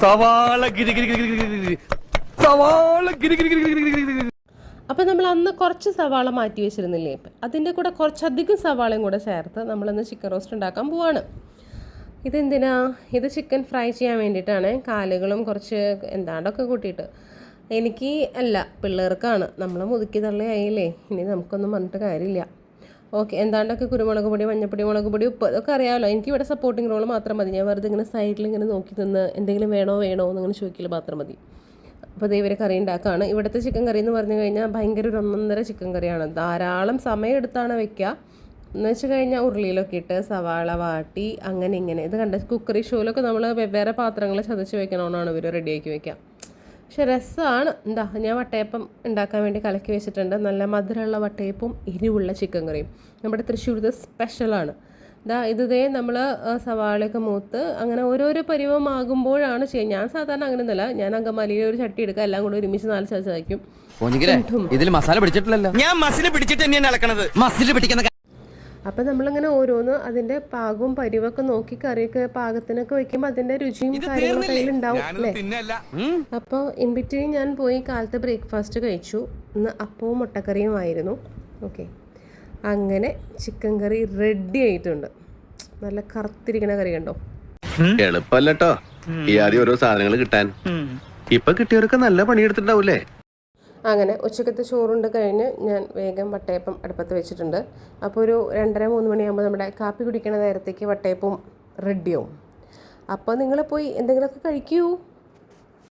സവാള ഗിരി ഗിരി ഗിരി ഗിരി ഗിരി. സവാള ഗിരി ഗിരി ഗിരി ഗിരി ഗിരി ഗിരി. അപ്പോൾ നമ്മൾ അന്ന് കുറച്ച് സവാള മാറ്റി വെച്ചിരുന്നില്ലേ, അതിൻ്റെ കൂടെ കുറച്ചധികം സവാളയും കൂടെ ചേർത്ത് നമ്മളിന്ന് ചിക്കൻ റോസ്റ്റ് ഉണ്ടാക്കാൻ പോവാണ്. ഇതെന്തിനാ? ഇത് ചിക്കൻ ഫ്രൈ ചെയ്യാൻ വേണ്ടിയിട്ടാണ്. കാലുകളും കുറച്ച് എന്താണ്ടൊക്കെ കൂട്ടിയിട്ട്. എനിക്ക് അല്ല, പിള്ളേർക്കാണ്. നമ്മൾ മുതുക്കി തള്ളിയായില്ലേ, ഇനി നമുക്കൊന്നും പറഞ്ഞിട്ട് കാര്യമില്ല. ഓക്കെ, എന്താണ്ടൊക്കെ കുരുമുളക് പൊടി, മഞ്ഞപ്പൊടി, മുളക് പൊടി, ഉപ്പ് ഇതൊക്കെ അറിയാമല്ലോ. എനിക്കിവിടെ സപ്പോർട്ടിങ് റോൾ മാത്രം മതി. ഞാൻ വെറുതെ ഇങ്ങനെ സൈഡിൽ ഇങ്ങനെ നോക്കി നിന്ന് എന്തെങ്കിലും വേണോ എന്നിങ്ങനെ ചോദിക്കൽ മാത്രം മതി. അപ്പോൾ ഇത് ഇവർ കറി ഉണ്ടാക്കുകയാണ്. ഇവിടുത്തെ ചിക്കൻ കറി എന്ന് പറഞ്ഞു കഴിഞ്ഞാൽ ഭയങ്കര ഒരു ഒന്നൊന്നര ചിക്കൻ കറിയാണ്. ധാരാളം സമയം എടുത്താണ് വെക്കുക. എന്ന് വെച്ച് കഴിഞ്ഞാൽ ഉരുളിയിലൊക്കെ ഇട്ട് സവാള വാട്ടി അങ്ങനെ ഇങ്ങനെ. ഇത് കണ്ട കുക്കറി ഷോയിലൊക്കെ നമ്മൾ വെവ്വേറെ പാത്രങ്ങൾ ചതച്ച് വെക്കണമെന്നാണ് ഇവർ റെഡിയാക്കി വെക്കുക. പക്ഷെ രസമാണ്. എന്താ, ഞാൻ വട്ടയപ്പം ഉണ്ടാക്കാൻ വേണ്ടി കലക്കി വെച്ചിട്ടുണ്ട്. നല്ല മധുരമുള്ള വട്ടയപ്പും എരിവുള്ള ചിക്കൻ കറിയും നമ്മുടെ തൃശ്ശൂരത്തെ സ്പെഷ്യലാണ്. ഇതേ നമ്മൾ സവാളയൊക്കെ മൂത്ത് അങ്ങനെ ഓരോരോ പരിവമാകുമ്പോഴാണ് ചെയ്യുക. ഞാൻ സാധാരണ അങ്ങനെയൊന്നുമല്ല. ഞാൻ അങ്കമാലിയിൽ ഒരു ചട്ടി എടുക്കുക, എല്ലാം കൂടെ ഒരുമിച്ച് 4 ചതയ്ക്കും. ഇതിൽ മസാല പിടിച്ചിട്ടില്ലല്ലോ. ഞാൻ മസിൽ പിടിച്ചിട്ട് തന്നെയാണ് അളക്കണത്. മസിൽ പിടിക്കുന്ന അപ്പം നമ്മളിങ്ങനെ ഓരോന്ന് അതിൻ്റെ പാകവും പരിവൊക്കെ നോക്കി കറിയൊക്കെ പാകത്തിനൊക്കെ വെക്കുമ്പോൾ അതിൻ്റെ രുചിയും കാര്യങ്ങളൊക്കെ അതിലുണ്ടാവും അല്ലേ. അപ്പോൾ ഇൻ ബിറ്റ്വീൻ ഞാൻ പോയി കാലത്തെ ബ്രേക്ക്ഫാസ്റ്റ് കഴിച്ചു. ഇന്ന് അപ്പവും മുട്ടക്കറിയും ആയിരുന്നു. ഓക്കെ, അങ്ങനെ ചിക്കൻ കറി റെഡി ആയിട്ടുണ്ട്. നല്ല കറുത്തിരിക്കണ കറി കണ്ടോ. എളുപ്പല്ലോ ഈ ആദ്യം ഓരോ സാധനങ്ങൾ കിട്ടാൻ. ഇപ്പൊ കിട്ടിയവരൊക്കെ നല്ല പണിയെടുത്തിട്ടുണ്ടാവൂലേ. അങ്ങനെ ഉച്ചക്കത്തെ ചോറുണ്ട് കഴിഞ്ഞ് ഞാൻ വേഗം വട്ടയപ്പം അടുപ്പത്ത് വെച്ചിട്ടുണ്ട്. അപ്പോൾ ഒരു 2:30-3 മണിയാകുമ്പോൾ നമ്മുടെ കാപ്പി കുടിക്കണ നേരത്തേക്ക് വട്ടയപ്പം റെഡിയാവും. അപ്പോൾ നിങ്ങൾ പോയി എന്തെങ്കിലുമൊക്കെ കഴിക്കൂ.